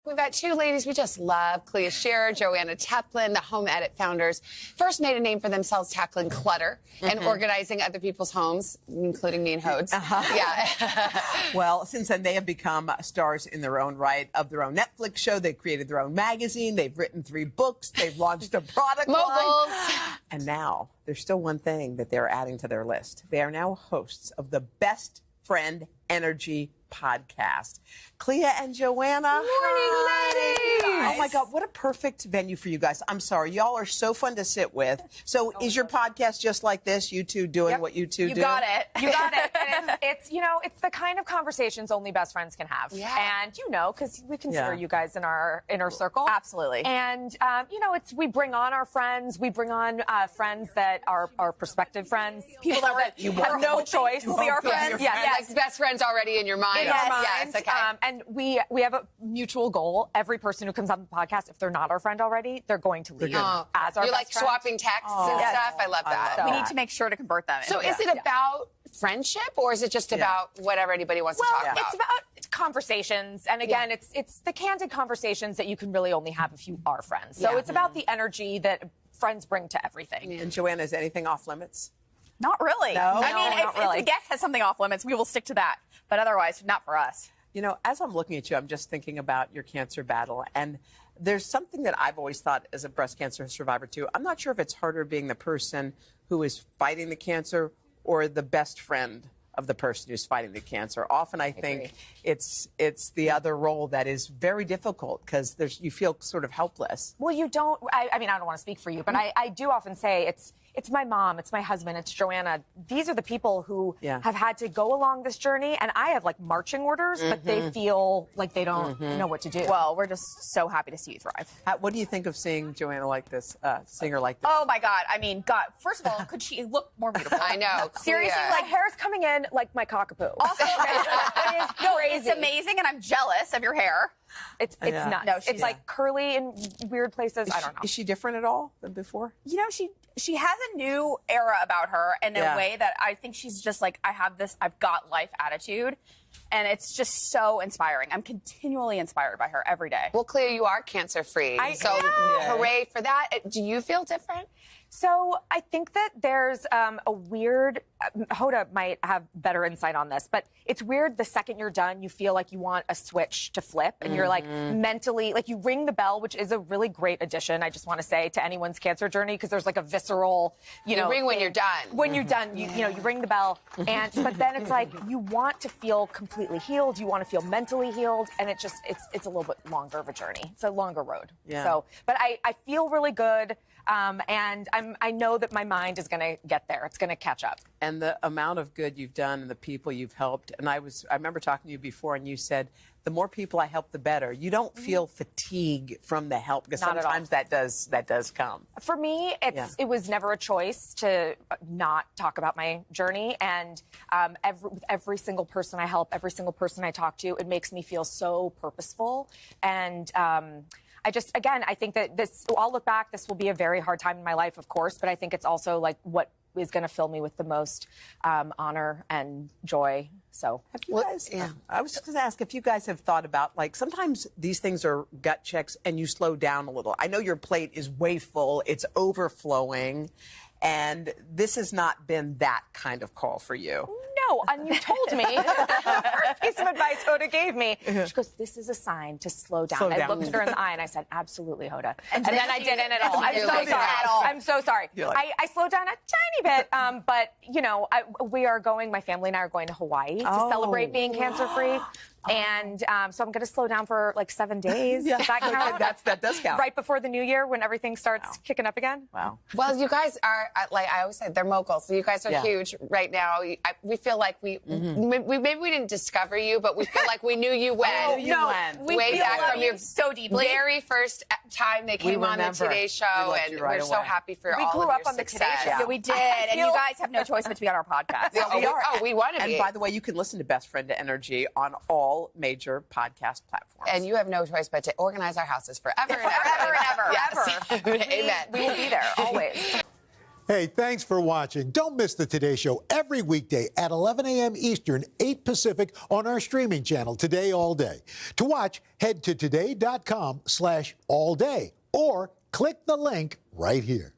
We've got two ladies we just love, Clea Shearer, Joanna Teplin, the home edit founders. First made a name for themselves tackling clutter and organizing other people's homes, including me and Hodes. Yeah. Well, since then, they have become stars in their own right of their own Netflix show. They've created their own magazine. They've written 3 books. They've launched a product Moguls. line. And now there's still one thing that they're adding to their list. They are now hosts of the Best Friend Energy podcast. Clea and Joanna. Morning, ladies. Oh my God, what a perfect venue for you guys. I'm sorry, y'all are so fun to sit with. So is your podcast just like this? You two doing what you two do? You got it. You got it. And it's, you know, it's the kind of conversations only best friends can have. Yeah. And, you know, because we consider you guys in our inner circle. Absolutely. And, you know, we bring on our friends. We bring on friends that are our prospective friends. People that you have no choice will be our friends. Yes. Like best friends already in your mind. Yes. Okay. And we have a mutual goal. Every person who comes on the podcast, if they're not our friend already, they're going to leave as our You're best like friend. swapping texts and stuff. I love that. we need to make sure to convert them. So is it about friendship or is it just about whatever anybody wants to talk about? It's about conversations. And again, it's the candid conversations that you can really only have if you are friends. So it's about the energy that friends bring to everything. And Joanna, is anything off limits? Not really. No? I mean, not really. if the guest has something off limits, we will stick to that. But otherwise, not for us. You know, as I'm looking at you, I'm just thinking about your cancer battle. And there's something that I've always thought as a breast cancer survivor, too. I'm not sure if it's harder being the person who is fighting the cancer or the best friend of the person who's fighting the cancer. Often I think it's the other role that is very difficult because you feel sort of helpless. Well, you don't, I mean, I don't want to speak for you, but I do often say it's my mom, it's my husband, it's Joanna. These are the people who have had to go along this journey, and I have like marching orders, but they feel like they don't know what to do. Well, we're just so happy to see you thrive. What do you think of seeing Joanna like this, seeing her like this? Oh my God. I mean, God, first of all, could she look more beautiful? I know. Seriously, Clea. like hair's coming in like my cockapoo. Also, it is crazy. it's amazing, and I'm jealous of your hair. It's nuts. No, it's like curly in weird places. I don't know. Is she different at all than before? You know, she has a new era about her in a way that I think she's just like, I've got life attitude. And it's just so inspiring. I'm continually inspired by her every day. Well, Clea, you are cancer-free. So hooray for that. Do you feel different? So I think that there's a weird, Hoda might have better insight on this, but it's weird the second you're done, you feel like you want a switch to flip and you're like mentally, like you ring the bell, which is a really great addition, I just want to say, to anyone's cancer journey, because there's like a visceral, you ring when you're done. When you're done, you know, you ring the bell, but then it's like you want to feel completely healed, you want to feel mentally healed, and it's a little bit longer of a journey. It's a longer road. Yeah. So, but I feel really good. And I know that my mind is going to get there. It's going to catch up. And the amount of good you've done and the people you've helped. And I remember talking to you before, and you said, the more people I help, the better. You don't feel fatigue from the help, because Not at all. sometimes that does come. For me, it was never a choice to not talk about my journey. And with every single person I help, every single person I talk to, it makes me feel so purposeful. And I think that I'll look back, this will be a very hard time in my life, of course, but I think it's also like what is going to fill me with the most honor and joy. So, Have you guys, I was just going to ask if you guys have thought about, like, sometimes these things are gut checks and you slow down a little. I know your plate is way full, it's overflowing, and this has not been that kind of call for you. No, and you told me, first piece of advice Hoda gave me, she goes, this is a sign to slow down. I looked at her in the eye and I said, absolutely, Hoda. And then I didn't at all. I'm so sorry. I'm so sorry. I slowed down a tiny bit, but, you know, my family and I are going to Hawaii to celebrate being cancer-free. And so I'm going to slow down for like 7 days. Does that count? That does count. Right before the new year when everything starts kicking up again. Wow. Well, you guys are, like I always say, they're moguls. So you guys are huge right now. We feel like maybe we didn't discover you, but we feel like we knew you when. Way back from your so deeply. Very first time they came on the Today Show, and we're so happy for all of your We grew up on the success. Today Show. Yeah, we did. And you guys have no choice but to be on our podcast. We want to be. And by the way, you can listen to Best Friend to Energy on all major podcast platforms. And you have no choice but to organize our houses forever and ever. Forever and ever. Yes. Amen. We will be there always. Hey, thanks for watching. Don't miss the Today Show every weekday at 11 a.m. Eastern, 8 Pacific on our streaming channel, Today All Day. To watch, head to today.com/allday or click the link right here.